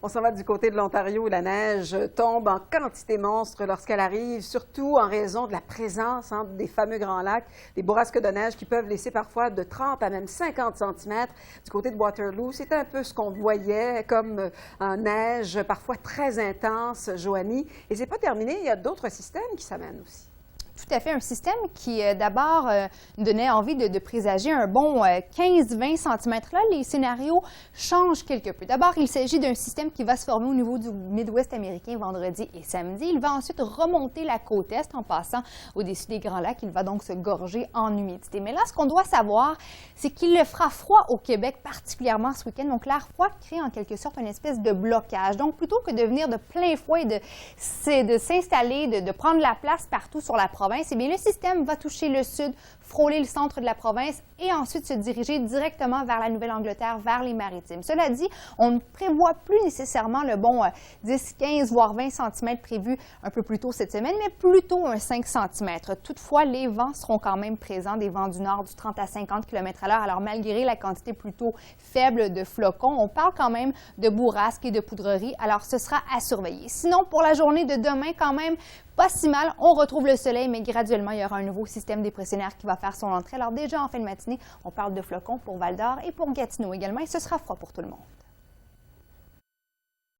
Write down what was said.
On s'en va du côté de l'Ontario où la neige tombe en quantité monstre lorsqu'elle arrive, surtout en raison de la présence des fameux grands lacs, des bourrasques de neige qui peuvent laisser parfois de 30 à même 50 cm. Du côté de Waterloo, c'est un peu ce qu'on voyait comme neige parfois très intense, Joanie. Et c'est pas terminé, il y a d'autres systèmes qui s'amènent aussi. Tout à fait, un système qui d'abord donnait envie de présager un bon 15-20 cm. Là, les scénarios changent quelque peu. D'abord, il s'agit d'un système qui va se former au niveau du Midwest américain vendredi et samedi. Il va ensuite remonter la côte est en passant au-dessus des Grands Lacs. Il va donc se gorger en humidité. Mais là, ce qu'on doit savoir, c'est qu'il fera froid au Québec, particulièrement ce week-end. Donc, l'air froid crée en quelque sorte une espèce de blocage. Donc, plutôt que de venir de plein fouet, de s'installer, de prendre la place partout sur la province, eh bien, le système va toucher le sud, frôler le centre de la province et ensuite se diriger directement vers la Nouvelle-Angleterre, vers les Maritimes. Cela dit, on ne prévoit plus nécessairement le bon 10, 15, voire 20 cm prévu un peu plus tôt cette semaine, mais plutôt un 5 cm. Toutefois, les vents seront quand même présents, des vents du nord du 30 à 50 km/h. Alors, malgré la quantité plutôt faible de flocons, on parle quand même de bourrasques et de poudreries. Alors, ce sera à surveiller. Sinon, pour la journée de demain, quand même, pas si mal, on retrouve le soleil, mais graduellement, il y aura un nouveau système dépressionnaire qui va faire son entrée. Alors déjà, en fin de matinée, on parle de flocons pour Val-d'Or et pour Gatineau également, et ce sera froid pour tout le monde.